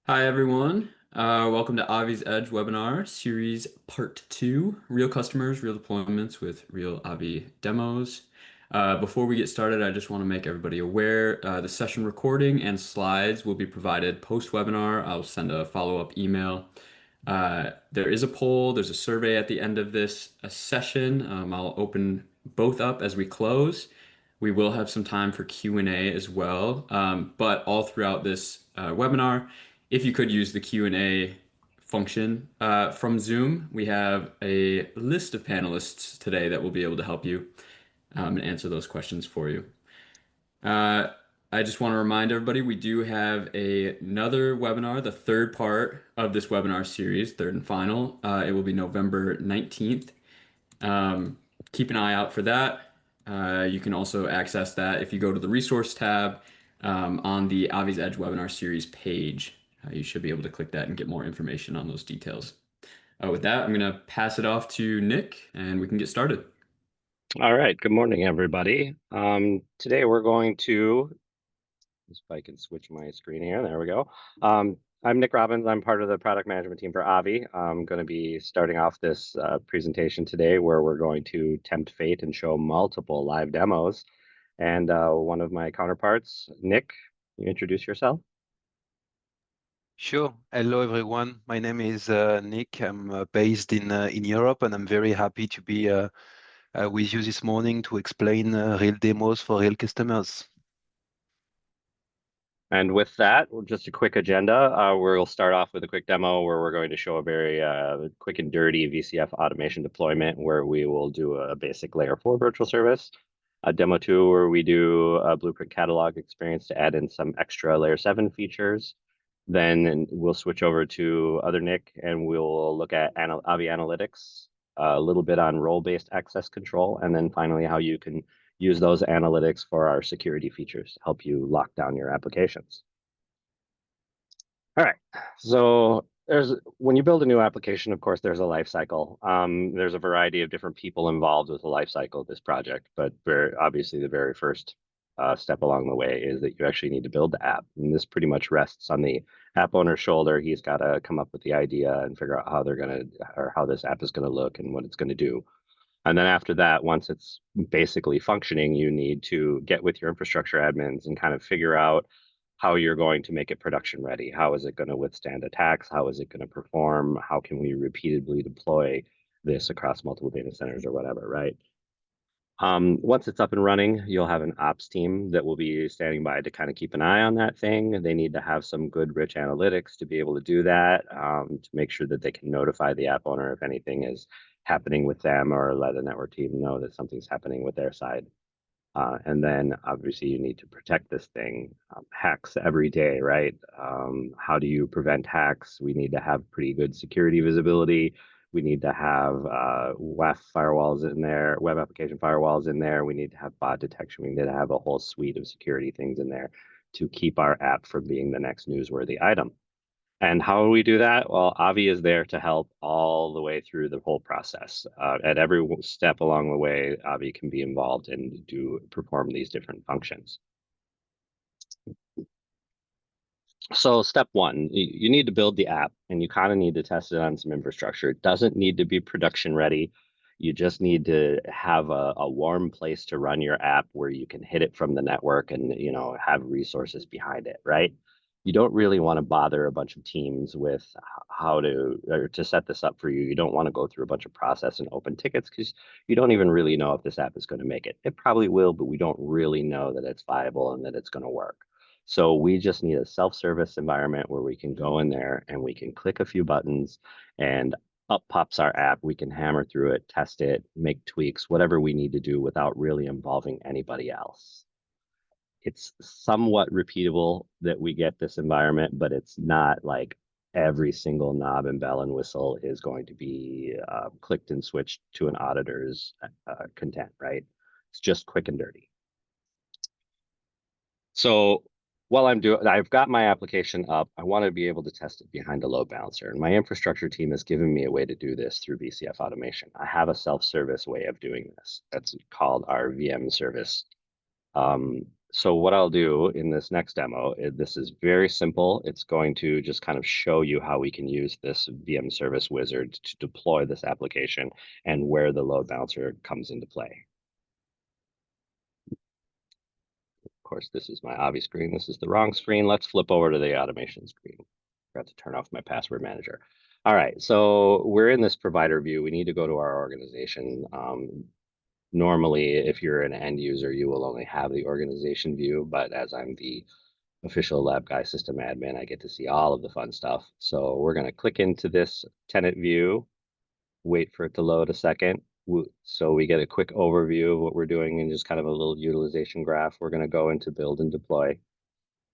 Hi, everyone. Welcome to Avi's Edge webinar series part two, real customers, real deployments with real Avi demos. Before we get started, I just want to make everybody aware the session recording and slides will be provided post-webinar. I'll send a follow-up email. There is a poll, there's a survey at the end of this session. I'll open both up as we close. We will have some time for Q&A as well, but all throughout this webinar, if you could use the Q&A function from Zoom, we have a list of panelists today that will be able to help you and answer those questions for you. Uh, I just want to remind everybody we do have another webinar, the third part of this webinar series, third and final. It will be November 19th. Keep an eye out for that. You can also access that if you go to the resource tab on the Avi's Edge webinar series page. You should be able to click that and get more information on those details. With that, I'm going to pass it off to Nick and we can get started. All right, good morning, everybody. Today we're going to, if I can switch my screen here, there we go. I'm Nick Robbins. I'm part of the product management team for Avi. I'm going to be starting off this presentation today where we're going to tempt fate and show multiple live demos. And one of my counterparts, Nick, you introduce yourself? Sure. Hello, everyone. My name is Nick. I'm based in Europe, and I'm very happy to be with you this morning to explain real demos for real customers. And with that, just a quick agenda. We'll start off with a quick demo where we're going to show a very quick and dirty VCF automation deployment where we will do a basic layer 4 virtual service. A demo 2 where we do a blueprint catalog experience to add in some extra layer 7 features. Then we'll switch over to other Nick and we'll look at Avi Analytics, a little bit on role-based access control, and then finally how you can use those analytics for our security features to help you lock down your applications. All right, so when you build a new application, of course, there's a life cycle. There's a variety of different people involved with the life cycle of this project, but obviously the very first step along the way is that you actually need to build the app. And this pretty much rests on the app owner's shoulder. He's got to come up with the idea and figure out how they're going to, or how this app is going to look and what it's going to do. And then after that, once it's basically functioning, you need to get with your infrastructure admins and kind of figure out how you're going to make it production ready. How is it going to withstand attacks? How is it going to perform? How can we repeatedly deploy this across multiple data centers or whatever, right? Once it's up and running, you'll have an ops team that will be standing by to kind of keep an eye on that thing. They need to have some good, rich analytics to be able to do that, to make sure that they can notify the app owner if anything is happening with them or let the network team know that something's happening with their side. And then obviously you need to protect this thing. Hacks every day, right? How do you prevent hacks? We need to have pretty good security visibility. We need to have WAF firewalls in there, web application firewalls in there. We need to have bot detection. We need to have a whole suite of security things in there to keep our app from being the next newsworthy item. And how do we do that? Well, Avi is there to help all the way through the whole process. At every step along the way, Avi can be involved and perform these different functions. So step one, you need to build the app and you kind of need to test it on some infrastructure. It doesn't need to be production ready. You just need to have a warm place to run your app where you can hit it from the network and have resources behind it, right? You don't really want to bother a bunch of teams with how to set this up for you. You don't want to go through a bunch of process and open tickets because you don't even really know if this app is going to make it. It probably will, but we don't really know that it's viable and that it's going to work. So we just need a self-service environment where we can go in there and we can click a few buttons and up pops our app. We can hammer through it, test it, make tweaks, whatever we need to do without really involving anybody else. It's somewhat repeatable that we get this environment, but it's not like every single knob and bell and whistle is going to be clicked and switched to an auditor's content, right? It's just quick and dirty. So while I've got my application up, I want to be able to test it behind a load balancer. And my infrastructure team has given me a way to do this through VCF Automation. I have a self-service way of doing this. That's called our VM service So what I'll do in this next demo, this is very simple. It's going to just kind of show you how we can use this VM service wizard to deploy this application and where the load balancer comes into play. Of course, this is my Avi screen. This is the wrong screen. Let's flip over to the automation screen. Forgot to turn off my password manager. All right, so we're in this provider view. We need to go to our organization. Normally, if you're an end user, you will only have the organization view, but as I'm the official lab guy system admin, I get to see all of the fun stuff. So we're going to click into this tenant view, wait for it to load a second. So we get a quick overview of what we're doing and just kind of a little utilization graph. We're going to go into build and deploy.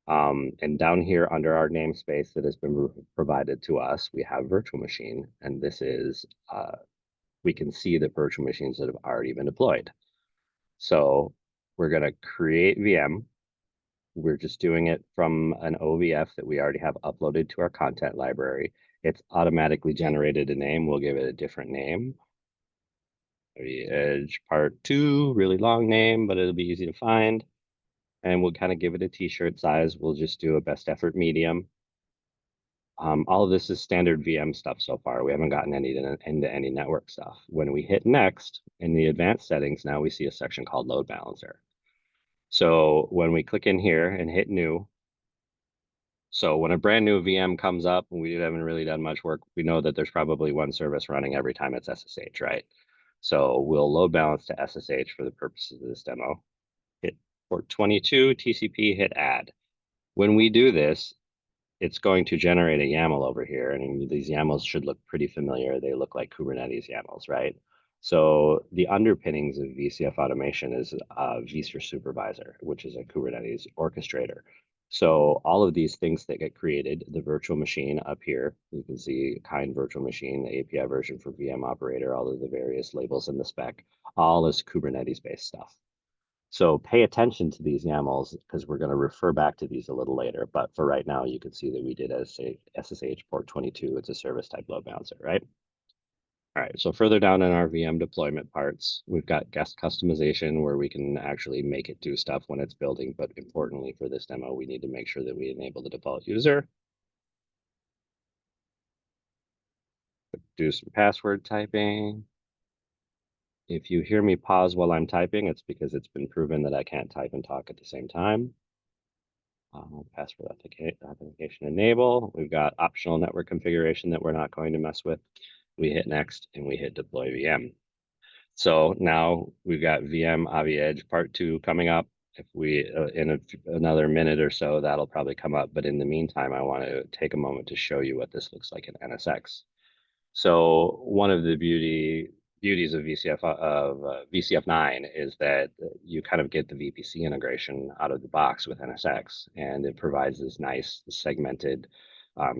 And down here under our namespace that has been provided to us, we have virtual machine. And this is, we can see the virtual machines that have already been deployed. So we're going to create VM. We're just doing it from an OVF that we already have uploaded to our content library. It's automatically generated a name. We'll give it a different name. Maybe Edge Part 2, really long name, but it'll be easy to find. And we'll kind of give it a t-shirt size. We'll just do a best effort medium. All of this is standard VM stuff so far. We haven't gotten into any network stuff. When we hit next in the advanced settings, now we see a section called load balancer. So when we click in here and hit new, so when a brand new VM comes up and we haven't really done much work, we know that there's probably one service running every time it's SSH, right? So we'll load balance to SSH for the purposes of this demo. Hit port 22, TCP, hit add. When we do this, it's going to generate a YAML over here, and these YAMLs should look pretty familiar. They look like Kubernetes YAMLs, right? So the underpinnings of VCF Automation is vSphere Supervisor, which is a Kubernetes orchestrator. So all of these things that get created, the virtual machine up here, you can see kind virtual machine, the API version for VM operator, all of the various labels in the spec, all is Kubernetes-based stuff. So pay attention to these YAMLs because we're going to refer back to these a little later. But for right now, you can see that we did SSH port 22. It's a service type load balancer, right? All right, so further down in our VM deployment parts, we've got guest customization where we can actually make it do stuff when it's building. But importantly for this demo, we need to make sure that we enable the default user. Do some password typing. If you hear me pause while I'm typing, it's because it's been proven that I can't type and talk at the same time. Password authentication enable. We've got optional network configuration that we're not going to mess with. We hit next and we hit deploy VM. So now we've got VM Avi Edge part 2 coming up. If we another minute or so, that'll probably come up. But in the meantime, I want to take a moment to show you what this looks like in NSX. So one of the beauties of VCF 9 is that you kind of get the VPC integration out of the box with NSX, and it provides this nice segmented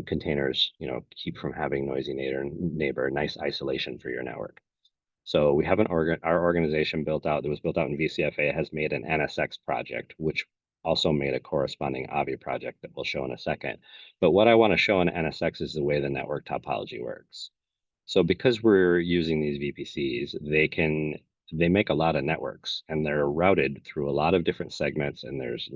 containers, keep from having noisy neighbor, nice isolation for your network. So we have our organization built out that was built out in VCFA has made an NSX project, which also made a corresponding Avi project that we'll show in a second. But what I want to show in NSX is the way the network topology works. So because we're using these VPCs, they make a lot of networks and they're routed through a lot of different segments, and there's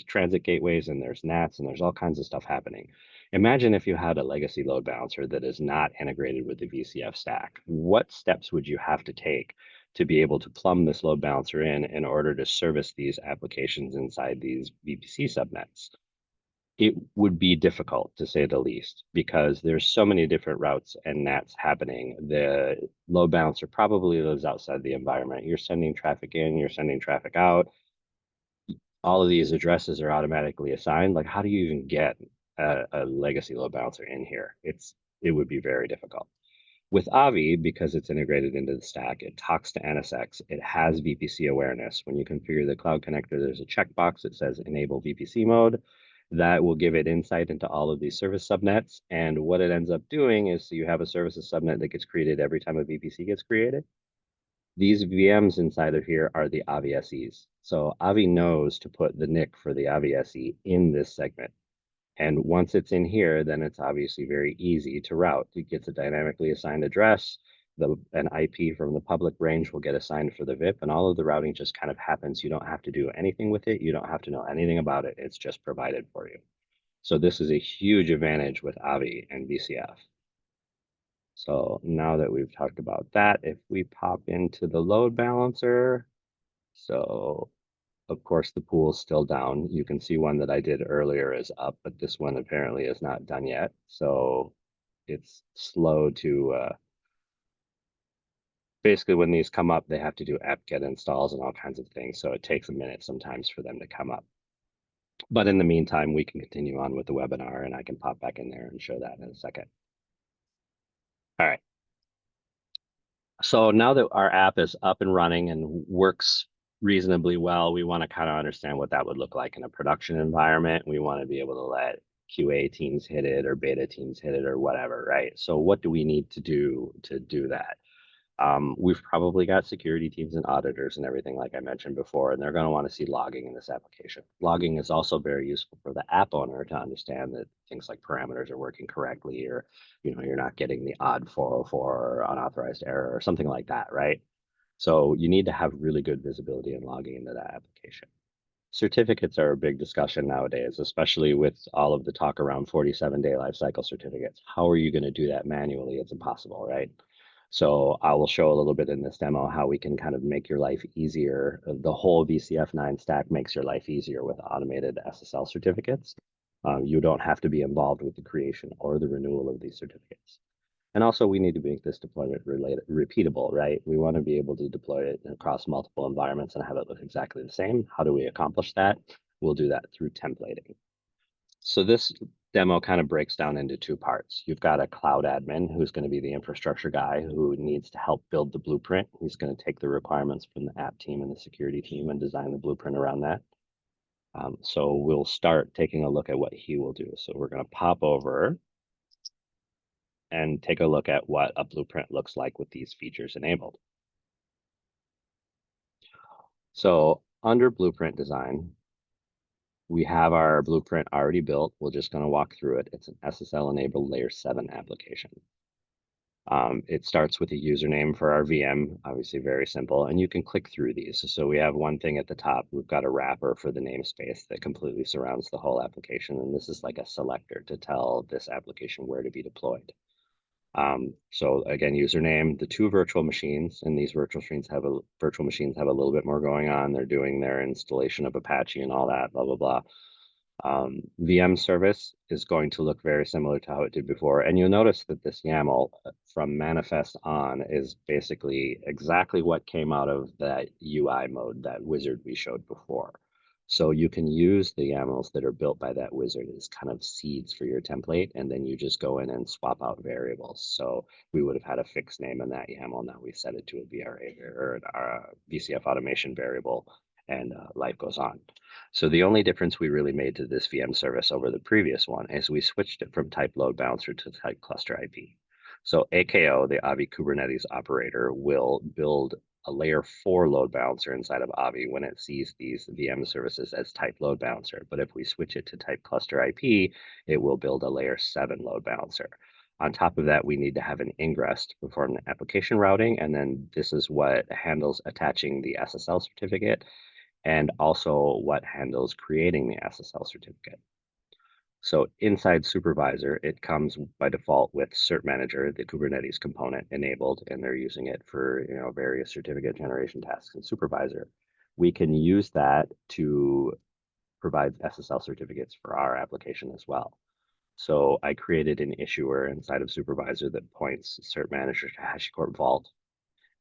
transit gateways and there's NATs and there's all kinds of stuff happening. Imagine if you had a legacy load balancer that is not integrated with the VCF stack. What steps would you have to take to be able to plumb this load balancer in order to service these applications inside these VPC subnets? It would be difficult, to say the least, because there's so many different routes and NATs happening. The load balancer probably lives outside the environment. You're sending traffic in, you're sending traffic out. All of these addresses are automatically assigned. Like, how do you even get a legacy load balancer in here? It would be very difficult. With Avi, because it's integrated into the stack, it talks to NSX. It has VPC awareness. When you configure the cloud connector, there's a checkbox that says enable VPC mode. That will give it insight into all of these service subnets. And what it ends up doing is you have a services subnet that gets created every time a VPC gets created. These VMs inside of here are the Avi SEs. So Avi knows to put the NIC for the Avi SE in this segment. And once it's in here, then it's obviously very easy to route. It gets a dynamically assigned address. an IP from the public range will get assigned for the VIP, and all of the routing just kind of happens. You don't have to do anything with it. You don't have to know anything about it. It's just provided for you. So this is a huge advantage with Avi and VCF. So now that we've talked about that, if we pop into the load balancer, so of course the pool is still down. You can see one that I did earlier is up, but this one apparently is not done yet. So it's slow to, basically when these come up, they have to do apt-get installs and all kinds of things. So it takes a minute sometimes for them to come up. But in the meantime, we can continue on with the webinar and I can pop back in there and show that in a second. All right. So now that our app is up and running and works reasonably well, we want to kind of understand what that would look like in a production environment. We want to be able to let QA teams hit it or beta teams hit it or whatever, right? So what do we need to do that? We've probably got security teams and auditors and everything, like I mentioned before, and they're going to want to see logging in this application. Logging is also very useful for the app owner to understand that things like parameters are working correctly, or you're not getting the odd 404 or unauthorized error or something like that, right? So you need to have really good visibility and logging into that application. Certificates are a big discussion nowadays, especially with all of the talk around 47-day lifecycle certificates. How are you going to do that manually? It's impossible, right? So I will show a little bit in this demo how we can kind of make your life easier. The whole VCF 9 stack makes your life easier with automated SSL certificates. You don't have to be involved with the creation or the renewal of these certificates. And also we need to make this deployment repeatable, right? We want to be able to deploy it across multiple environments and have it look exactly the same. How do we accomplish that? We'll do that through templating. So this demo kind of breaks down into two parts. You've got a cloud admin who's going to be the infrastructure guy who needs to help build the blueprint. He's going to take the requirements from the app team and the security team and design the blueprint around that. So we'll start taking a look at what he will do. So we're going to pop over and take a look at what a blueprint looks like with these features enabled. So under blueprint design, we have our blueprint already built. We're just going to walk through it. It's an SSL-enabled layer 7 application. It starts with a username for our VM, obviously very simple, and you can click through these. So we have one thing at the top. We've got a wrapper for the namespace that completely surrounds the whole application, and this is like a selector to tell this application where to be deployed. So again, username, the two virtual machines, and these virtual machines have a little bit more going on. They're doing their installation of Apache and all that, blah, blah, blah. VM service is going to look very similar to how it did before. And you'll notice that this YAML from manifest on is basically exactly what came out of that UI mode, that wizard we showed before. So you can use the YAMLs that are built by that wizard as kind of seeds for your template, and then you just go in and swap out variables. So we would have had a fixed name in that YAML. Now we set it to a VRA or our VCF automation variable, and life goes on. So the only difference we really made to this VM service over the previous one is we switched it from type load balancer to type cluster IP. So AKO, the Avi Kubernetes operator, will build a layer 4 load balancer inside of Avi when it sees these VM services as type load balancer. But if we switch it to type cluster IP, it will build a layer 7 load balancer. On top of that, we need to have an ingress to perform the application routing. And then this is what handles attaching the SSL certificate and also what handles creating the SSL certificate. So inside supervisor, it comes by default with cert manager, the Kubernetes component enabled, and they're using it for various certificate generation tasks in supervisor. We can use that to provide SSL certificates for our application as well. So I created an issuer inside of supervisor that points cert manager to HashiCorp Vault.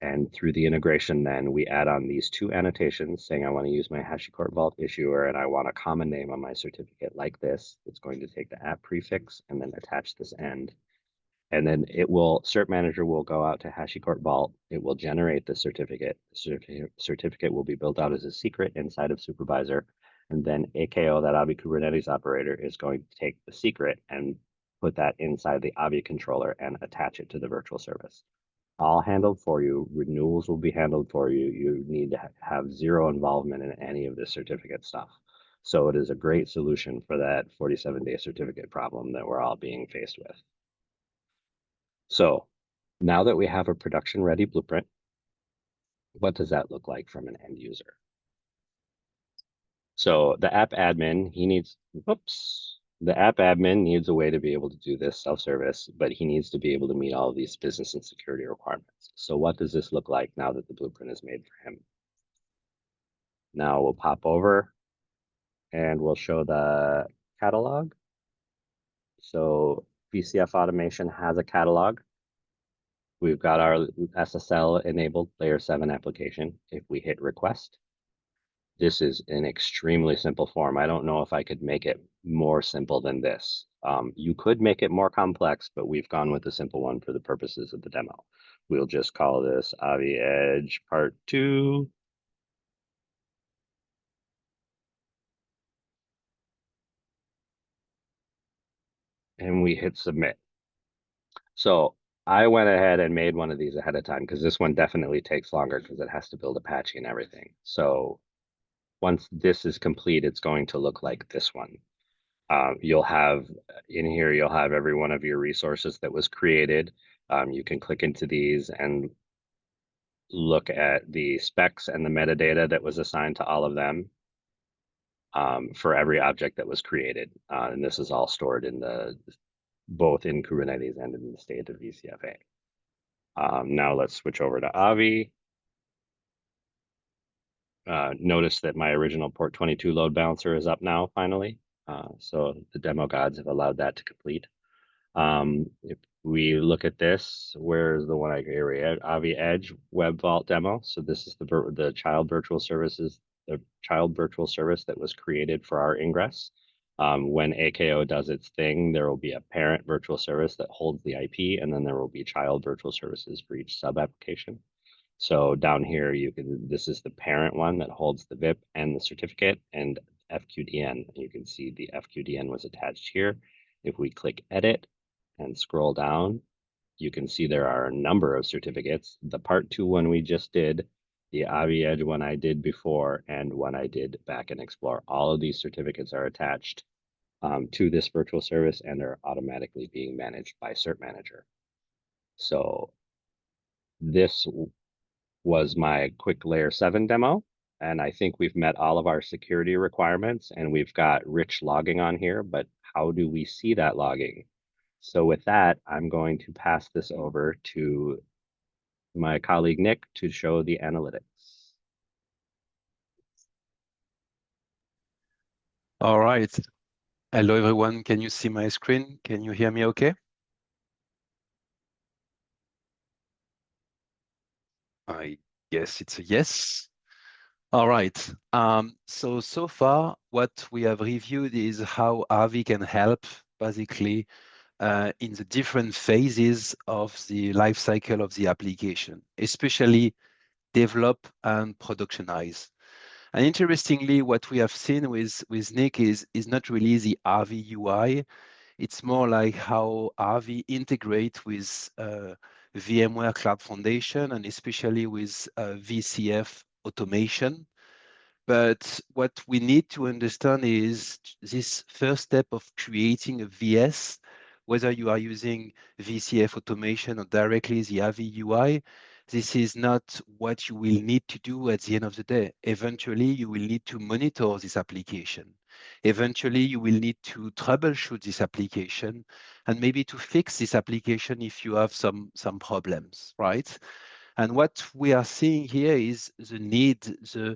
And through the integration, then we add on these two annotations saying I want to use my HashiCorp Vault issuer and I want a common name on my certificate like this. It's going to take the app prefix and then attach this end. And then cert manager will go out to HashiCorp Vault. It will generate the certificate. The certificate will be built out as a secret inside of supervisor. And then AKO, that Avi Kubernetes operator, is going to take the secret and put that inside the Avi controller and attach it to the virtual service. All handled for you. Renewals will be handled for you. You need to have zero involvement in any of this certificate stuff. So it is a great solution for that 47-day certificate problem that we're all being faced with. So Now that we have a production-ready blueprint, what does that look like from an end user? So the app admin, the app admin needs a way to be able to do this self-service, but he needs to be able to meet all of these business and security requirements. So what does this look like now that the blueprint is made for him? Now we'll pop over and we'll show the catalog. So VCF Automation has a catalog. We've got our SSL enabled layer 7 application. If we hit request, this is an extremely simple form. I don't know if I could make it more simple than this. You could make it more complex, but we've gone with the simple one for the purposes of the demo. We'll just call this Avi Edge Part 2. And we hit submit. So I went ahead and made one of these ahead of time because this one definitely takes longer because it has to build Apache and everything. So once this is complete, it's going to look like this one. You'll have in here, you'll have every one of your resources that was created. You can click into these and look at the specs and the metadata that was assigned to all of them for every object that was created. And this is all stored in both in Kubernetes and in the state of VCFA. Now let's switch over to Avi. Notice that my original port 22 load balancer is up now, finally. So the demo gods have allowed that to complete. If we look at this, where's the one I created? Avi Edge Web Vault demo. So this is the child virtual services, the child virtual service that was created for our ingress. When AKO does its thing, there will be a parent virtual service that holds the IP, and then there will be child virtual services for each sub application. So down here, this is the parent one that holds the VIP and the certificate and FQDN. You can see the FQDN was attached here. If we click edit and scroll down, you can see there are a number of certificates. The part 2 one we just did, the Avi Edge one I did before, and one I did back in Explore. All of these certificates are attached to this virtual service and are automatically being managed by Cert Manager. So this was my quick layer 7 demo. And I think we've met all of our security requirements and we've got rich logging on here, but how do we see that logging? So with that, I'm going to pass this over to my colleague, Nick, to show the analytics. All right. Hello, everyone. Can you see my screen? Can you hear me okay? I guess it's a yes. All right. So far, what we have reviewed is how Avi can help basically in the different phases of the life cycle of the application, especially develop and productionize. And interestingly, what we have seen with Nick is not really the Avi UI. It's more like how Avi integrate with VMware Cloud Foundation and especially with VCF Automation. But what we need to understand is this first step of creating a VS, whether you are using VCF Automation or directly the Avi UI, this is not what you will need to do at the end of the day. Eventually, you will need to monitor this application. Eventually, you will need to troubleshoot this application and maybe to fix this application if you have some problems, right? And what we are seeing here is the need to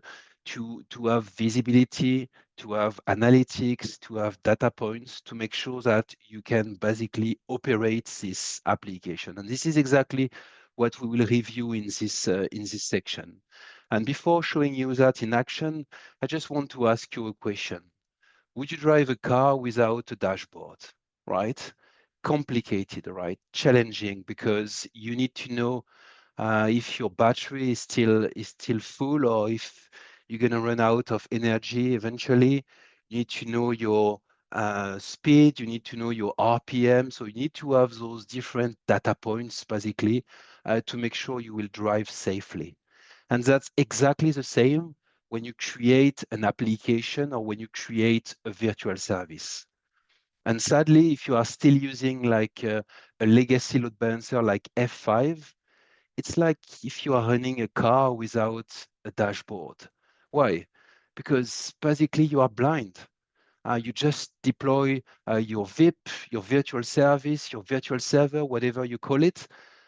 have visibility, to have analytics, to have data points, to make sure that you can basically operate this application. And this is exactly what we will review in this section. And before showing you that in action, I just want to ask you a question. Would you drive a car without a dashboard, right? Complicated, right? Challenging, because you need to know if your battery is still full or if you're going to run out of energy eventually. You need to know your speed, you need to know your RPM. So you need to have those different data points basically to make sure you will drive safely. And that's exactly the same when you create an application or when you create a virtual service. And sadly, if you are still using like a legacy load balancer like F5, it's like if you are running a car without a dashboard. Why? Because basically you are blind. You just deploy your VIP, your virtual service, your virtual server, whatever you call it.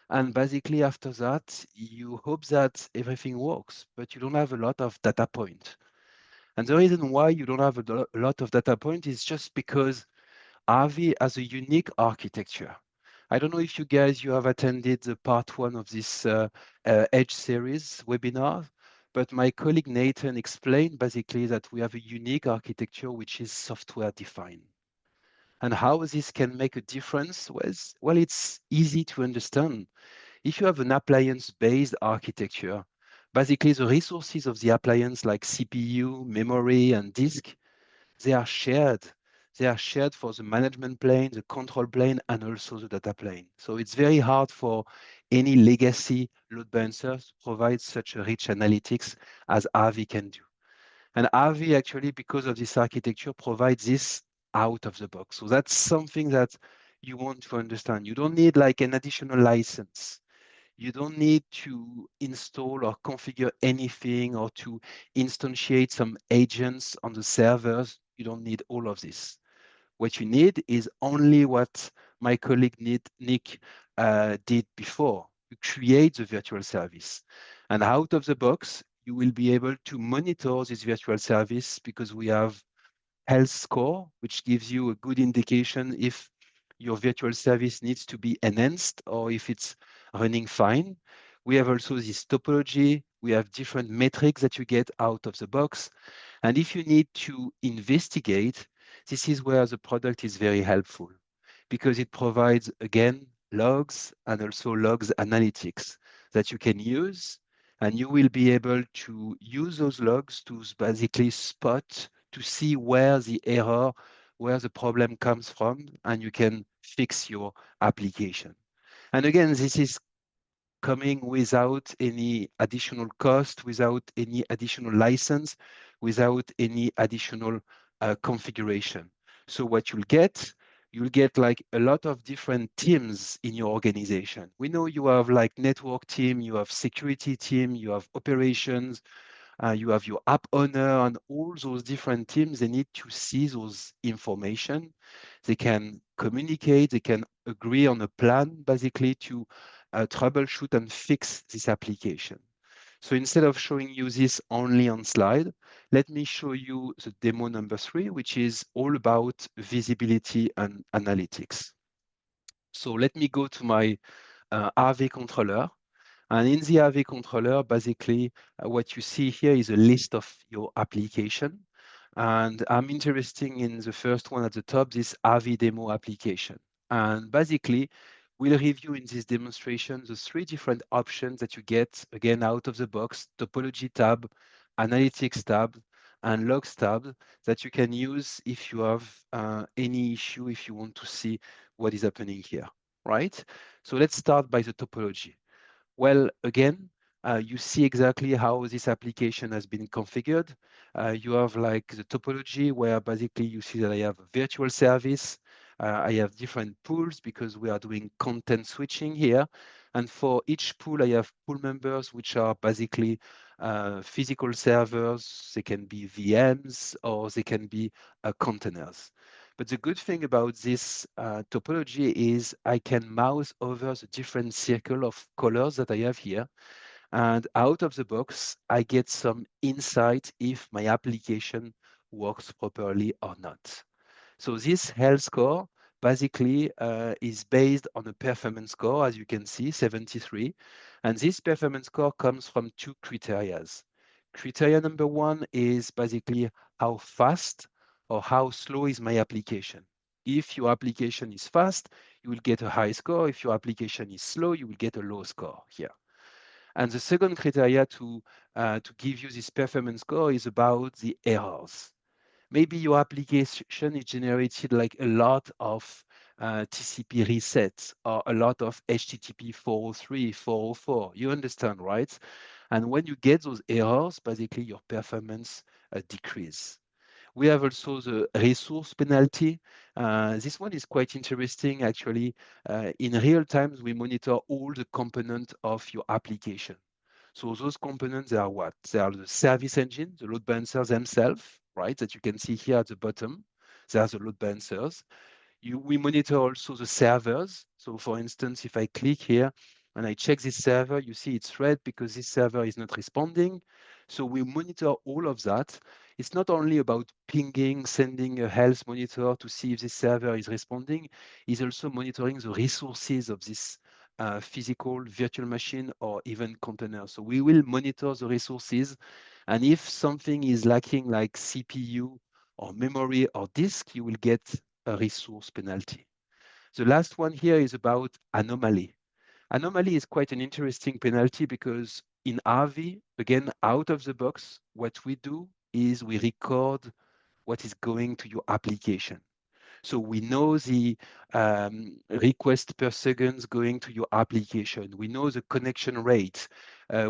And basically after that, you hope that everything works, but you don't have a lot of data point. And the reason why you don't have a lot of data point is just because Avi has a unique architecture. I don't know if you have attended the part one of this Edge series webinar, but my colleague Nathan explained basically that we have a unique architecture which is software defined. And how this can make a difference was, well, it's easy to understand. If you have an appliance-based architecture, basically the resources of the appliance like CPU, memory, and disk, they are shared. They are shared for the management plane, the control plane, and also the data plane. So it's very hard for any legacy load balancer to provide such a rich analytics as Avi can do. And Avi actually, because of this architecture, provides this out of the box. So that's something that you want to understand. You don't need like an additional license. You don't need to install or configure anything or to instantiate some agents on the servers. You don't need all of this. What you need is only what my colleague Nick did before. You create the virtual service. And out of the box, you will be able to monitor this virtual service because we have health score, which gives you a good indication if your virtual service needs to be enhanced or if it's running fine. We have also this topology. We have different metrics that you get out of the box. And if you need to investigate, this is where the product is very helpful because it provides, again, logs and also logs analytics that you can use. And you will be able to use those logs to basically spot, to see where the error, where the problem comes from, and you can fix your application. And again, this is coming without any additional cost, without any additional license, without any additional configuration. So what you'll get like a lot of different teams in your organization. We know you have like network team, you have security team, you have operations, you have your app owner, and all those different teams, they need to see those information. They can communicate, they can agree on a plan basically to troubleshoot and fix this application. So instead of showing you this only on slide, let me show you the demo number 3, which is all about visibility and analytics. So let me go to my AV controller. And in the AV controller, basically, what you see here is a list of your application. And I'm interested in the first one at the top, this AV demo application. And basically, we'll review in this demonstration the 3 different options that you get, again, out of the box: topology tab, analytics tab, and logs tab that you can use if you have any issue, if you want to see what is happening here, right? So let's start by the topology. Well, again, you see exactly how this application has been configured. You have like the topology where basically you see that I have a virtual service. I have different pools because we are doing content switching here. And for each pool, I have pool members, which are basically physical servers. They can be VMs or they can be containers. But the good thing about this topology is I can mouse over the different circle of colors that I have here. And out of the box, I get some insight if my application works properly or not. So this health score basically is based on a performance score, as you can see, 73. And this performance score comes from 2 criteria. Criteria number 1 is basically how fast or how slow is my application. If your application is fast, you will get a high score. If your application is slow, you will get a low score here. And the second criteria to give you this performance score is about the errors. Maybe your application is generated like a lot of TCP resets or a lot of HTTP 403, 404. You understand, right? And when you get those errors, basically your performance decrease. We have also the resource penalty. This one is quite interesting, actually. In real time, we monitor all the components of your application. So those components, they are what? They are the service engine, the load balancers themselves, right? That you can see here at the bottom. They are the load balancers. We monitor also the servers. So for instance, if I click here and I check this server, you see it's red because this server is not responding. So we monitor all of that. It's not only about pinging, sending a health monitor to see if this server is responding, it's also monitoring the resources of this physical virtual machine or even container. So we will monitor the resources. And if something is lacking like CPU or memory or disk, you will get a resource penalty. The last one here is about anomaly. Anomaly is quite an interesting penalty because in Avi, again, out of the box, what we do is we record what is going to your application. So we know the request per second going to your application. We know the connection rate.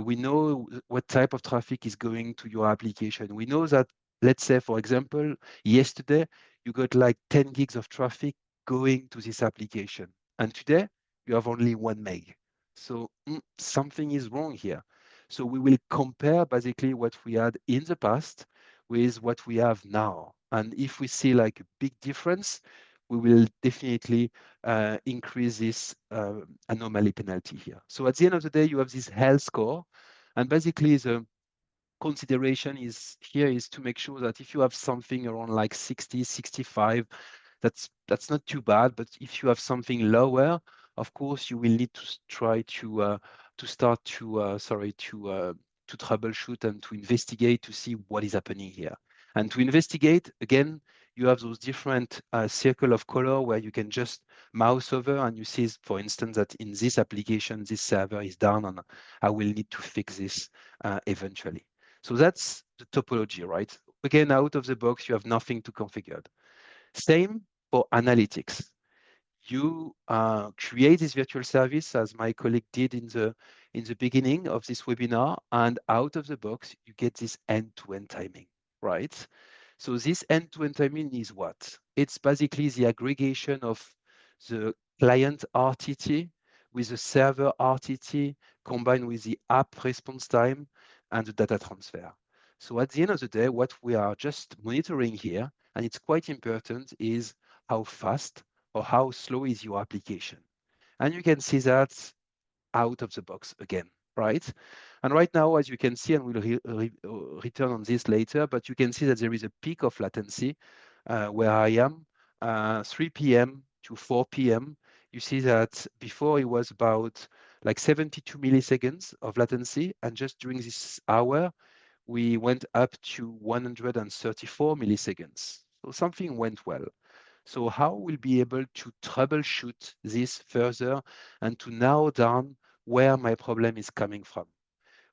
We know what type of traffic is going to your application. We know that, let's say, for example, yesterday, you got like 10 gigs of traffic going to this application. And today, you have only 1 meg. So something is wrong here. So we will compare basically what we had in the past with what we have now. And if we see like a big difference, we will definitely increase this anomaly penalty here. So at the end of the day, you have this health score. And basically the consideration is here is to make sure that if you have something around like 60, 65, that's not too bad. But if you have something lower, of course, you will need to try to start to troubleshoot and to investigate to see what is happening here. And to investigate, again, you have those different circle of color where you can just mouse over and you see, for instance, that in this application, this server is down and I will need to fix this eventually. So that's the topology, right? Again, out of the box, you have nothing to configure. Same for analytics. You create this virtual service as my colleague did in the beginning of this webinar, and out of the box, you get this end-to-end timing, right? So this end-to-end timing is what? It's basically the aggregation of the client RTT with the server RTT combined with the app response time and the data transfer. So at the end of the day, what we are just monitoring here, and it's quite important, is how fast or how slow is your application. And you can see that out of the box again, right? And right now, as you can see, and we'll return on this later, but you can see that there is a peak of latency where I am, 3 p.m. to 4 p.m. You see that before it was about like 72 milliseconds of latency, and just during this hour, we went up to 134 milliseconds. So something went well. So how we'll be able to troubleshoot this further and to narrow down where my problem is coming from?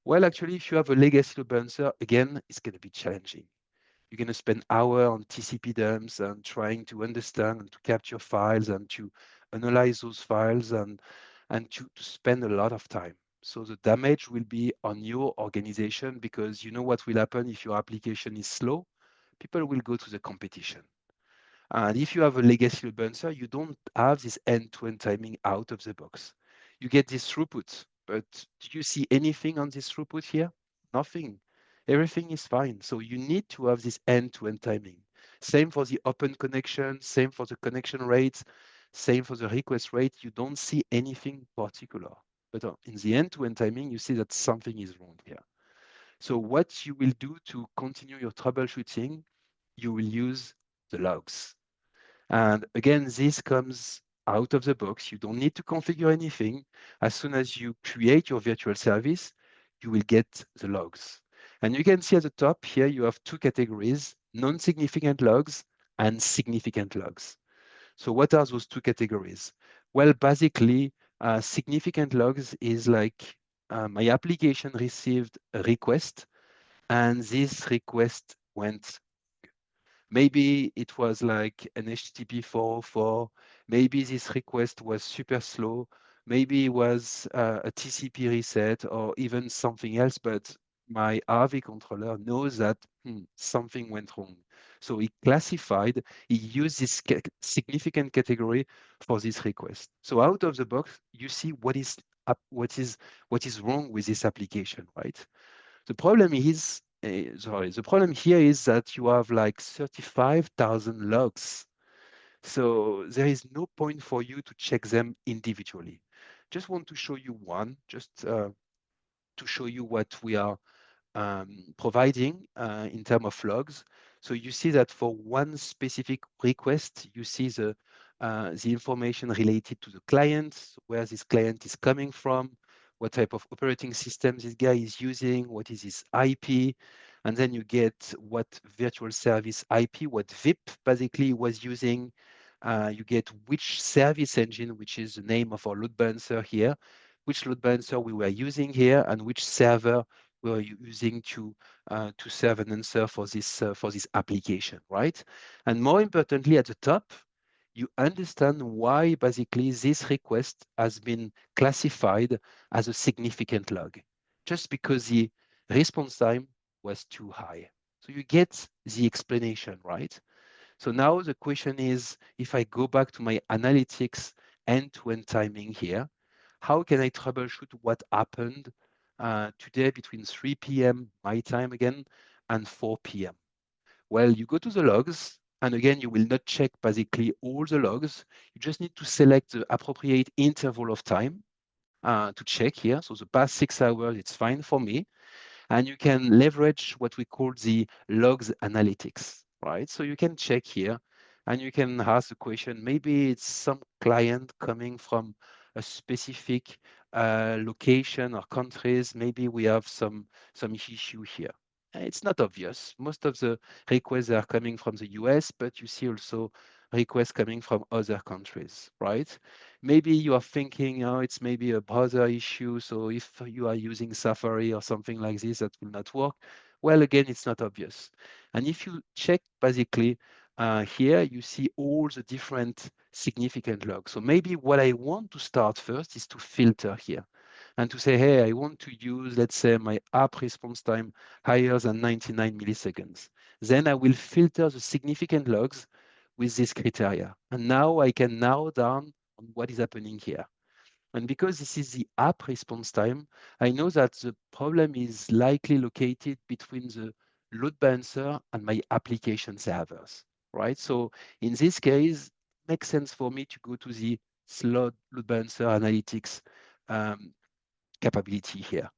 Well, actually, if you have a legacy load balancer, again, it's going to be challenging. You're going to spend hours on TCP dumps and trying to understand and to capture files and to analyze those files and to spend a lot of time. So the damage will be on your organization because you know what will happen if your application is slow? People will go to the competition. And if you have a legacy load balancer, you don't have this end-to-end timing out of the box. You get this throughput, but do you see anything on this throughput here? Nothing. Everything is fine. So you need to have this end-to-end timing. Same for the open connection, same for the connection rates, same for the request rate. You don't see anything particular. But in the end-to-end timing, you see that something is wrong here. So what you will do to continue your troubleshooting, you will use the logs. And again, this comes out of the box. You don't need to configure anything. As soon as you create your virtual service, you will get the logs. And you can see at the top here, you have two categories, non-significant logs and significant logs. So what are those two categories? Well, basically, significant logs is like my application received a request and this request went. Maybe it was like an HTTP 404. Maybe this request was super slow. Maybe it was a TCP reset or even something else, but my RV controller knows that something went wrong. So he classified, he used this significant category for this request. So out of the box, you see what is wrong with this application, right? The problem is, the problem here is that you have like 35,000 logs. So there is no point for you to check them individually. Just want to show you one, just to show you what we are providing in terms of logs. So you see that for one specific request, you see the information related to the client, where this client is coming from, what type of operating system this guy is using, what is his IP, and then you get what virtual service IP, what VIP basically was using. You get which service engine, which is the name of our load balancer here, which load balancer we were using here, and which server we were using to serve an answer for this application, right? And more importantly, at the top, you understand why basically this request has been classified as a significant log, just because the response time was too high. So you get the explanation, right? So now the question is, if I go back to my analytics end-to-end timing here, how can I troubleshoot what happened today between 3 p.m. my time again and 4 p.m.? Well, you go to the logs, and again, you will not check basically all the logs. You just need to select the appropriate interval of time to check here. So the past 6 hours, it's fine for me. And you can leverage what we call the logs analytics, right? So you can check here and you can ask the question, maybe it's some client coming from a specific location or countries. Maybe we have some issue here. It's not obvious. Most of the requests are coming from the US, but you see also requests coming from other countries, right? Maybe you are thinking, oh, it's maybe a browser issue. So if you are using Safari or something like this, that will not work. Well, again, it's not obvious. And if you check basically here, you see all the different significant logs. So maybe what I want to start first is to filter here and to say, hey, I want to use, let's say, my app response time higher than 99 milliseconds. Then I will filter the significant logs with this criteria. And now I can narrow down on what is happening here. And because this is the app response time, I know that the problem is likely located between the load balancer and my application servers, right? So in this case, it makes sense for me to go to the load balancer analytics capability here.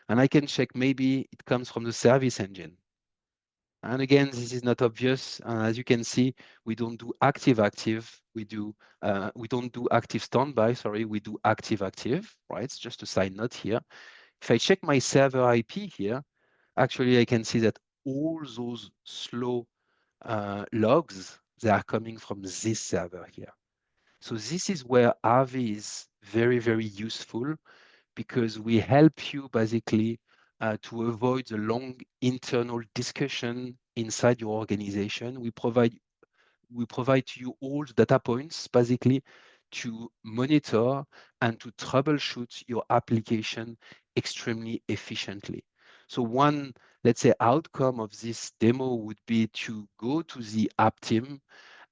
And I can check maybe it comes from the service engine. And again, this is not obvious. As you can see, we don't do active. We don't do active standby. Sorry, we do active. Right? It's just a side note here. If I check my server IP here, actually I can see that all those slow logs, they are coming from this server here. So this is where Avi is very, very useful, because we help you basically to avoid the long internal discussion inside your organization. We provide to you all the data points basically to monitor and to troubleshoot your application extremely efficiently. So one, let's say, outcome of this demo would be to go to the app team,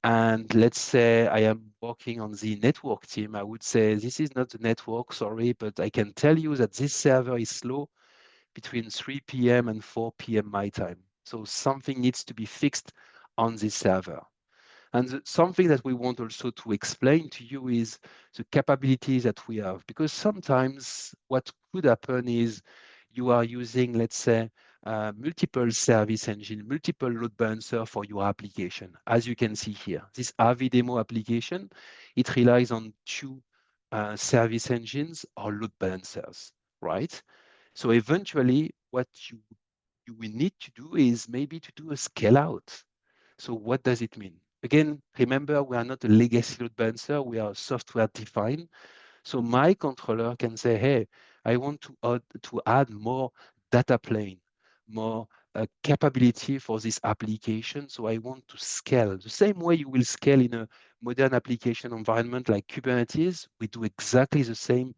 and let's say I am working on the network team. I would say, this is not the network, sorry, but I can tell you that this server is slow between 3 p.m. and 4 p.m. my time. So something needs to be fixed on this server. And something that we want also to explain to you is the capabilities that we have, because sometimes what could happen is you are using, let's say, multiple service engine, multiple load balancer for your application. As you can see here, this Avi demo application, it relies on two service engines or load balancers, right? So eventually, what you will need to do is maybe to do a scale out. So what does it mean? Again, remember, we are not a legacy load balancer, we are software defined. So my controller can say, hey, I want to add more data plane, more capability for this application. So I want to scale. The same way you will scale in a modern application environment like Kubernetes, we do exactly the same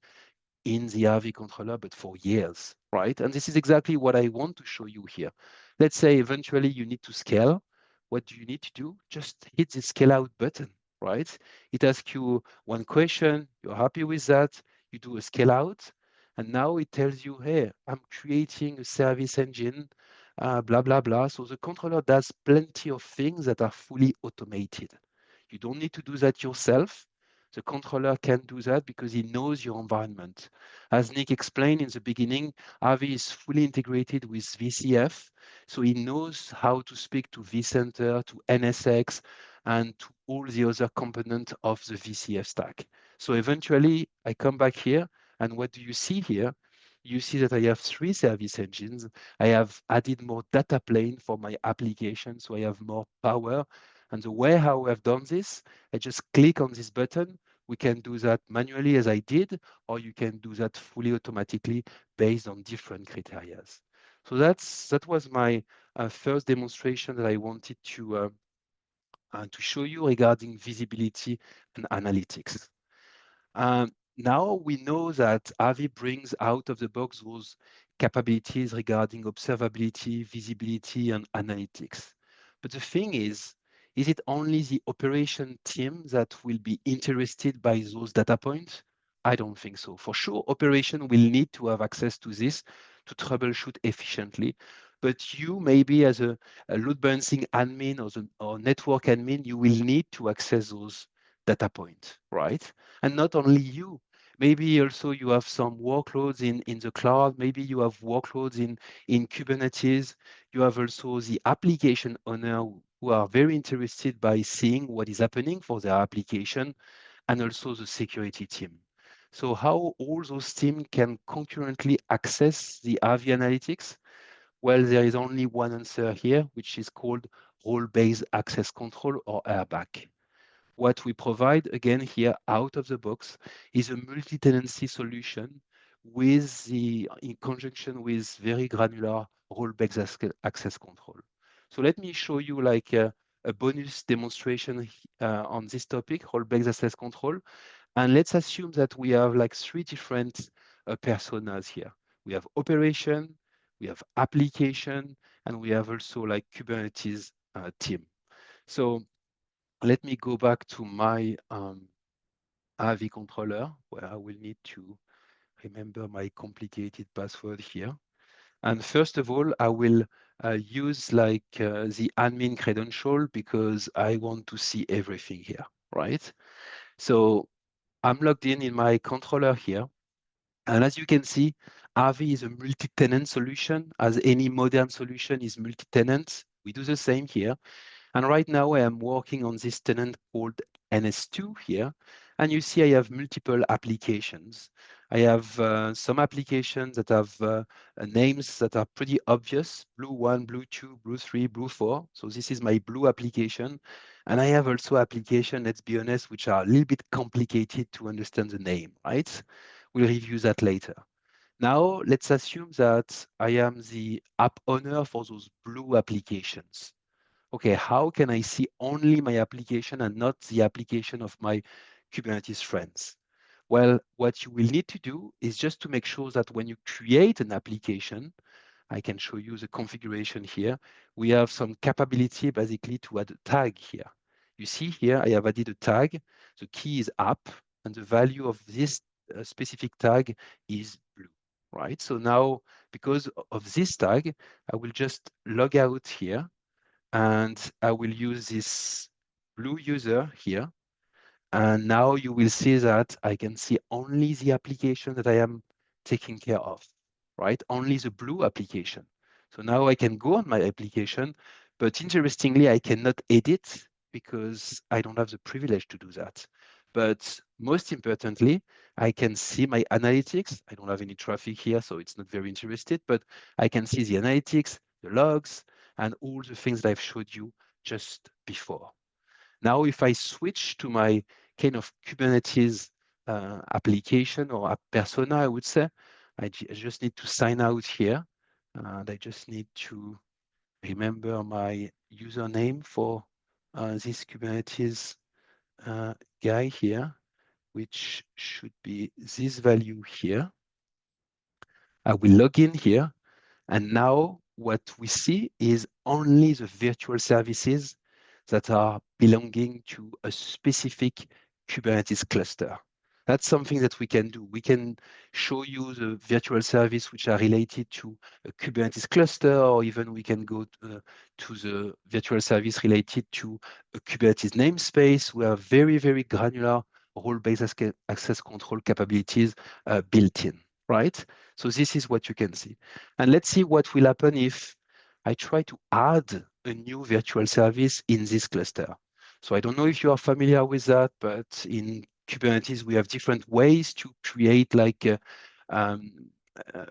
in the Avi controller, but for years, right? And this is exactly what I want to show you here. Let's say eventually you need to scale. what do you need to do? Just hit the scale out button, right? It asks you one question, you're happy with that, you do a scale out, and now it tells you, hey, I'm creating a service engine, blah, blah, blah. So the controller does plenty of things that are fully automated. You don't need to do that yourself. The controller can do that because he knows your environment. As Nick explained in the beginning, Avi is fully integrated with VCF, so he knows how to speak to vCenter, to NSX, and to all the other components of the VCF stack. So eventually, I come back here, and what do you see here? You see that I have 3 service engines. I have added more data plane for my application, so I have more power. And the way how I've done this, I just click on this button. We can do that manually as I did, or you can do that fully automatically based on different criteria. So that was my first demonstration that I wanted to show you regarding visibility and analytics. Now we know that Avi brings out of the box those capabilities regarding observability, visibility, and analytics. But the thing is it only the operation team that will be interested by those data points? I don't think so. For sure, operation will need to have access to this to troubleshoot efficiently. But you, maybe as a load balancing admin or network admin, you will need to access those data points, right? And not only you, maybe also you have some workloads in the cloud, maybe you have workloads in Kubernetes, you have also the application owner who are very interested by seeing what is happening for their application, and also the security team. So how all those teams can concurrently access the Avi analytics? Well, there is only one answer here, which is called role-based access control, or RBAC. What we provide, again, here out of the box, is a multi-tenancy solution in conjunction with very granular role-based access control. So let me show you like a bonus demonstration on this topic, role-based access control. And let's assume that we have like 3 different personas here. We have operation, we have application, and we have also like Kubernetes team. So let me go back to my Avi controller, where I will need to remember my complicated password here. And first of all, I will use like the admin credential because I want to see everything here, right? So I'm logged in my controller here. And as you can see, Avi is a multi-tenant solution. As any modern solution is multi-tenant, we do the same here. And right now I am working on this tenant called NS2 here. And you see I have multiple applications. I have some applications that have names that are pretty obvious: Blue 1, Blue 2, Blue 3, Blue 4. So this is my Blue application. And I have also applications, let's be honest, which are a little bit complicated to understand the name, right? We'll review that later. Now, let's assume that I am the app owner for those Blue applications. Okay, how can I see only my application and not the application of my Kubernetes friends? Well, what you will need to do is just to make sure that when you create an application, I can show you the configuration here. We have some capability basically to add a tag here. You see here, I have added a tag. The key is app, and the value of this specific tag is blue, right? So now, because of this tag, I will just log out here, and I will use this blue user here. And now you will see that I can see only the application that I am taking care of, right? Only the blue application. So now I can go on my application, but interestingly, I cannot edit because I don't have the privilege to do that. But most importantly, I can see my analytics. I don't have any traffic here, so it's not very interested, but I can see the analytics, the logs, and all the things that I've showed you just before. Now, if I switch to my kind of Kubernetes application or app persona, I would say, I just need to sign out here. And I just need to remember my username for this Kubernetes guy here, which should be this value here. I will log in here. And now what we see is only the virtual services that are belonging to a specific Kubernetes cluster. That's something that we can do. We can show you the virtual service which are related to a Kubernetes cluster, or even we can go to the virtual service related to a Kubernetes namespace. We have very, very granular role-based access control capabilities built in, right? So this is what you can see. And let's see what will happen if I try to add a new virtual service in this cluster. So I don't know if you are familiar with that, but in Kubernetes, we have different ways to create like a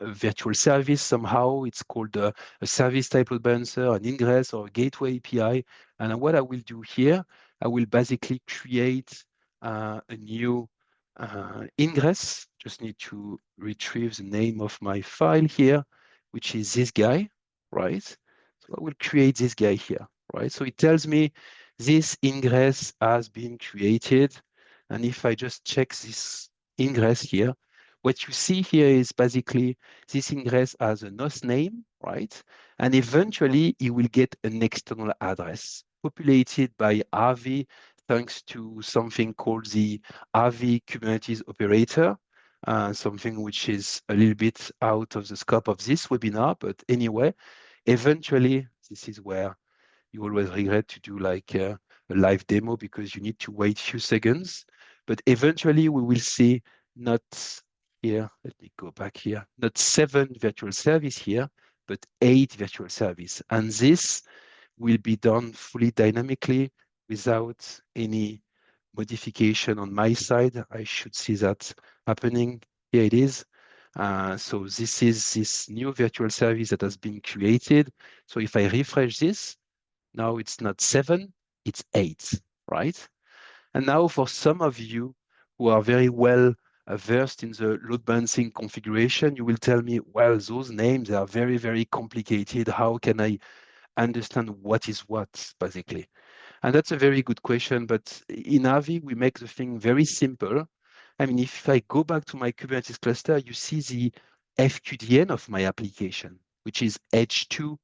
virtual service somehow. It's called a service type load balancer, an ingress, or a gateway API. And what I will do here, I will basically create a new ingress. Just need to retrieve the name of my file here, which is this guy, right? So I will create this guy here, right? So it tells me this ingress has been created. And if I just check this ingress here, what you see here is basically this ingress has a NOS name, right? And eventually it will get an external address populated by Avi thanks to something called the Avi Kubernetes operator, something which is a little bit out of the scope of this webinar. But anyway, eventually, this is where you always regret to do like a live demo because you need to wait a few seconds. But eventually, we will see not here, let me go back here, not 7 virtual service here, but 8 virtual service. And this will be done fully dynamically without any modification on my side. I should see that happening. Here it is. So this is this new virtual service that has been created. So if I refresh this, now it's not 7, it's 8, right? And now for some of you who are very well versed in the load balancing configuration, you will tell me, well, those names are very, very complicated. How can I understand what is what, basically? And that's a very good question, but in Avi, we make the thing very simple. I mean, if I go back to my Kubernetes cluster, you see the FQDN of my application, which is h2.app.avi.com.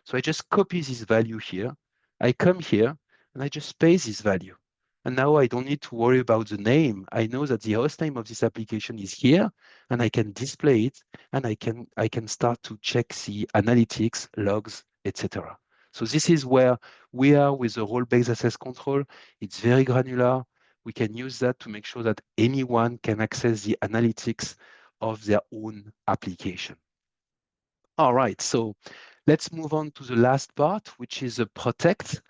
So I just copy this value here. I come here and I just paste this value. And now I don't need to worry about the name. I know that the host name of this application is here, and I can display it, and I can start to check the analytics, logs, etc. So this is where we are with the role-based access control. It's very granular. We can use that to make sure that anyone can access the analytics of their own application. All right, so let's move on to the last part, which is a protect.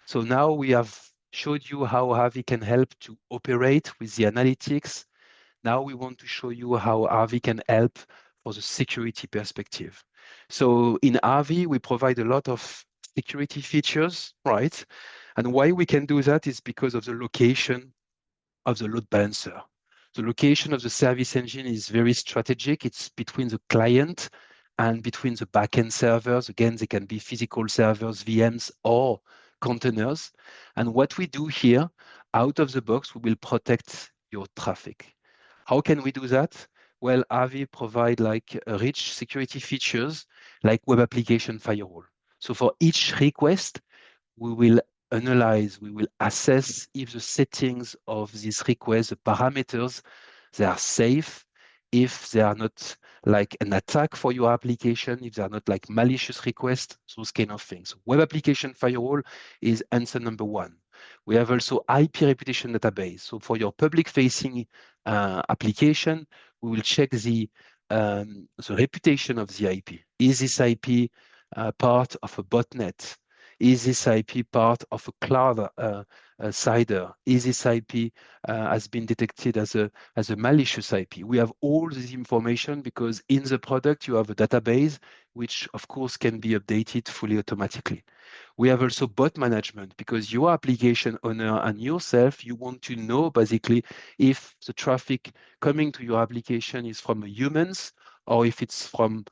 So now we have showed you how Avi can help to operate with the analytics. Now we want to show you how Avi can help for the security perspective. So in Avi, we provide a lot of security features, right? And why we can do that is because of the location of the load balancer. The location of the service engine is very strategic. It's between the client and between the backend servers. Again, they can be physical servers, VMs, or containers. And what we do here, out of the box, we will protect your traffic. How can we do that? Well, Avi provide like rich security features like web application firewall. So for each request, we will analyze, we will assess if the settings of this request, the parameters, they are safe, if they are not like an attack for your application, if they are not like malicious requests, those kind of things. Web application firewall is answer number 1. We have also IP reputation database. So for your public-facing application, we will check the reputation of the IP. Is this IP part of a botnet? Is this IP part of a cloud cider? Is this IP has been detected as a malicious IP? We have all this information because in the product you have a database which of course can be updated fully automatically. We have also bot management because your application owner and yourself, you want to know basically if the traffic coming to your application is from humans or if it's from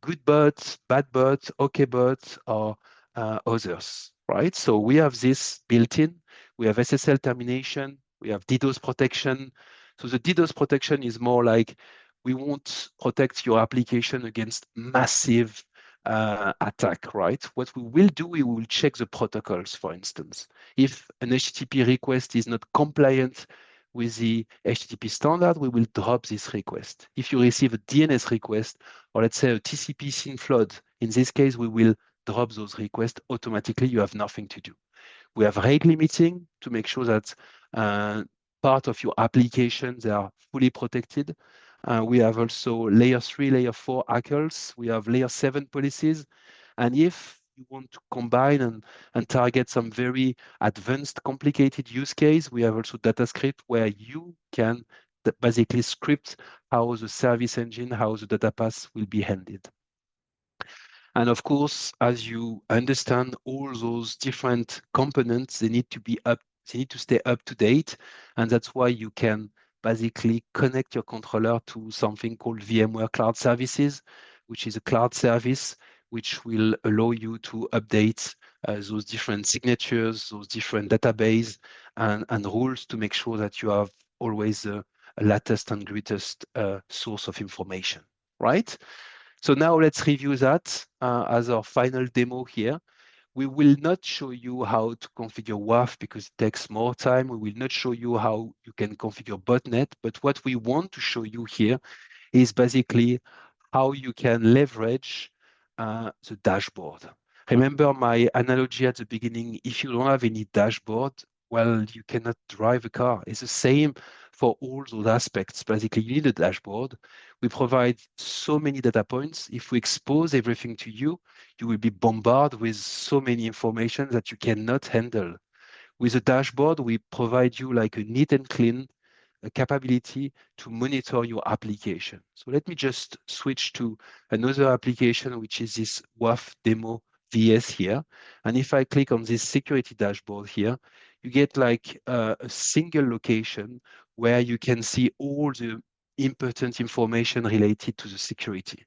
good bots, bad bots, okay bots, or others, right? So we have this built in. We have SSL termination. We have DDoS protection. So the DDoS protection is more like we won't protect your application against massive attack, right? What we will do, we will check the protocols, for instance. If an HTTP request is not compliant with the HTTP standard, we will drop this request. If you receive a DNS request, or let's say a TCP SYN flood, in this case, we will drop those requests automatically. You have nothing to do. We have rate limiting to make sure that part of your applications are fully protected. We have also layer 3, layer 4 ACLs. We have layer 7 policies. And if you want to combine and target some very advanced, complicated use case, we have also data script where you can basically script how the service engine, how the data path will be handled. And of course, as you understand all those different components, they need to be up, they need to stay up to date. And that's why you can basically connect your controller to something called VMware Cloud Services, which is a cloud service which will allow you to update those different signatures, those different database and rules to make sure that you have always the latest and greatest source of information, right? So now let's review that as our final demo here. We will not show you how to configure WAF because it takes more time. We will not show you how you can configure botnet, but what we want to show you here is basically how you can leverage the dashboard. Remember my analogy at the beginning, if you don't have any dashboard, well, you cannot drive a car. It's the same for all those aspects. Basically, you need a dashboard. We provide so many data points. If we expose everything to you, you will be bombarded with so many information that you cannot handle. With a dashboard, we provide you like a neat and clean capability to monitor your application. So let me just switch to another application, which is this WAF demo VS here. And if I click on this security dashboard here, you get like a single location where you can see all the important information related to the security.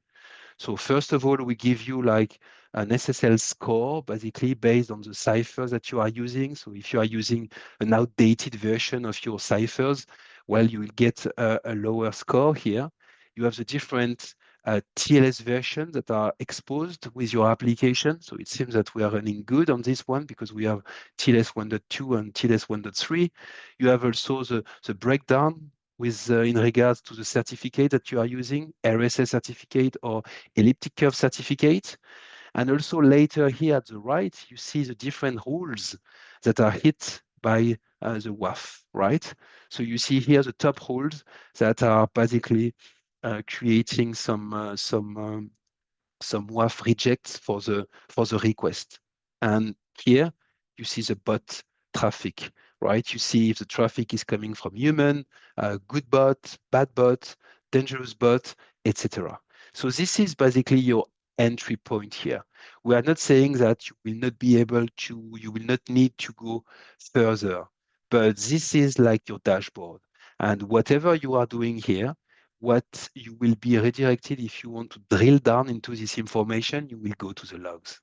So first of all, we give you like an SSL score, basically based on the ciphers that you are using. So if you are using an outdated version of your ciphers, well, you will get a lower score here. You have the different TLS versions that are exposed with your application. So it seems that we are running good on this one because we have TLS 1.2 and TLS 1.3. You have also the breakdown with in regards to the certificate that you are using, RSS certificate or elliptic curve certificate. And also later here at the right, you see the different rules that are hit by the WAF, right? So you see here the top rules that are basically creating some WAF rejects for the request. And here you see the bot traffic, right? You see if the traffic is coming from human, good bot, bad bot, dangerous bot, etc. So this is basically your entry point here. We are not saying that you will not be able to, you will not need to go further, but this is like your dashboard. And whatever you are doing here, what you will be redirected if you want to drill down into this information, you will go to the logs.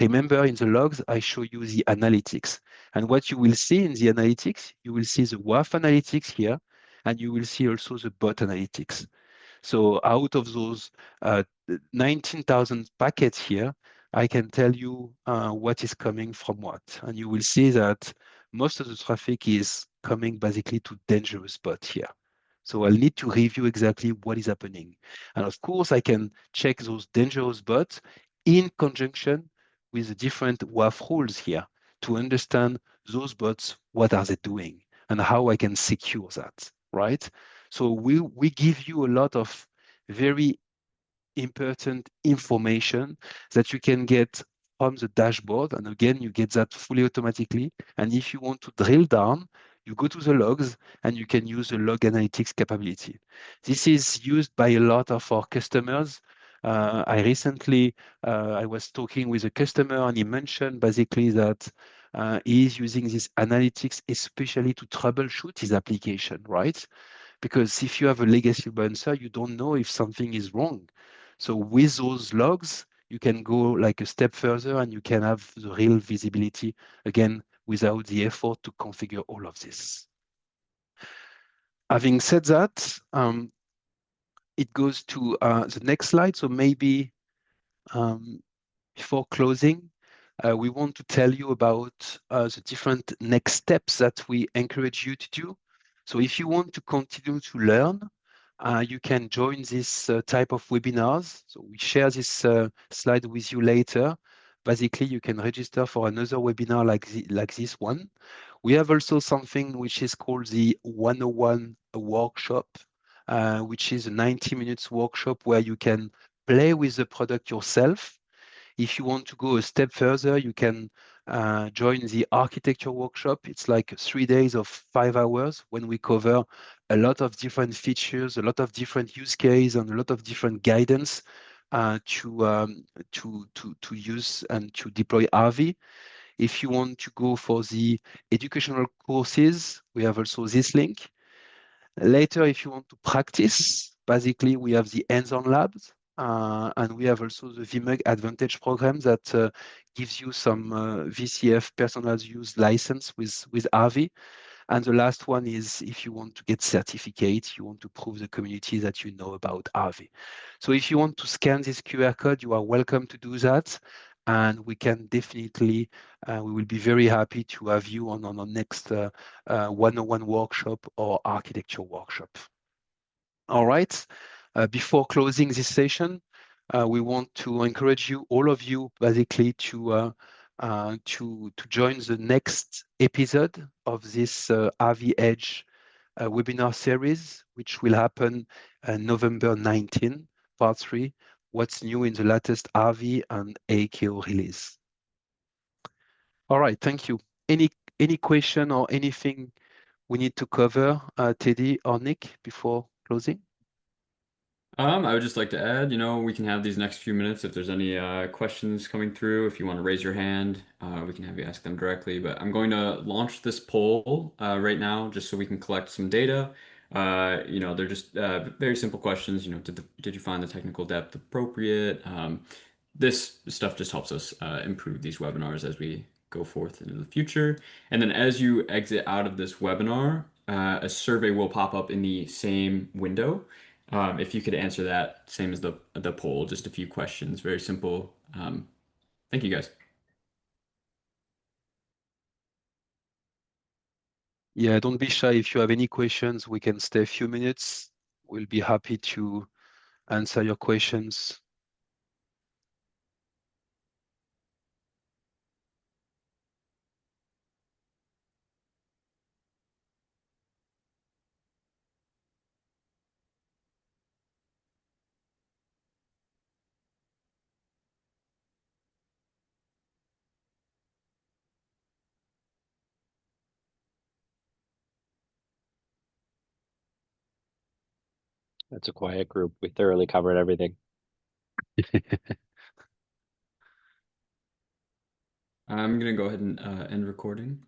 Remember in the logs, I show you the analytics. And what you will see in the analytics, you will see the WAF analytics here, and you will see also the bot analytics. So out of those 19,000 packets here, I can tell you what is coming from what. And you will see that most of the traffic is coming basically to dangerous bot here. So I'll need to review exactly what is happening. And of course, I can check those dangerous bots in conjunction with the different WAF rules here to understand those bots, what are they doing, and how I can secure that, right? So we give you a lot of very important information that you can get from the dashboard. And again, you get that fully automatically. And if you want to drill down, you go to the logs and you can use the log analytics capability. This is used by a lot of our customers. I recently, I was talking with a customer and he mentioned basically that he is using this analytics especially to troubleshoot his application, right? Because if you have a legacy balancer, you don't know if something is wrong. So with those logs, you can go like a step further and you can have the real visibility, again, without the effort to configure all of this. Having said that, it goes to the next slide. So maybe before closing, we want to tell you about the different next steps that we encourage you to do. So if you want to continue to learn, you can join this type of webinars. So we share this slide with you later. Basically, you can register for another webinar like this one. We have also something which is called the 101 workshop, which is a 90 minutes workshop where you can play with the product yourself. If you want to go a step further, you can join the architecture workshop. It's like 3 days of 5 hours when we cover a lot of different features, a lot of different use cases, and a lot of different guidance to use and to deploy Avi. If you want to go for the educational courses, we have also this link. Later, if you want to practice, basically we have the hands-on labs, and we have also the VMware Advantage program that gives you some VCF personal use license with Avi. And the last one is if you want to get certificate, you want to prove the community that you know about Avi. So if you want to scan this QR code, you are welcome to do that. And we can definitely, we will be very happy to have you on our next 101 workshop or architecture workshop. All right. Before closing this session, we want to encourage you, all of you, basically to join the next episode of this Avi Edge webinar series, which will happen November 19, part 3, what's new in the latest Avi and AKO release. All right, thank you. Any question or anything we need to cover, Teddy or Nick, before closing? I would just like to add, we can have these next few minutes if there's any questions coming through. If you want to raise your hand, we can have you ask them directly. But I'm going to launch this poll right now just so we can collect some data. They're just very simple questions. Did you find the technical depth appropriate? This stuff just helps us improve these webinars as we go forth into the future. And then as you exit out of this webinar, a survey will pop up in the same window. If you could answer that, same as the poll, just a few questions, very simple. Thank you guys. Yeah, don't be shy. If you have any questions, we can stay a few minutes. We'll be happy to answer your questions. That's a quiet group. We thoroughly covered everything. I'm gonna go ahead and end recording.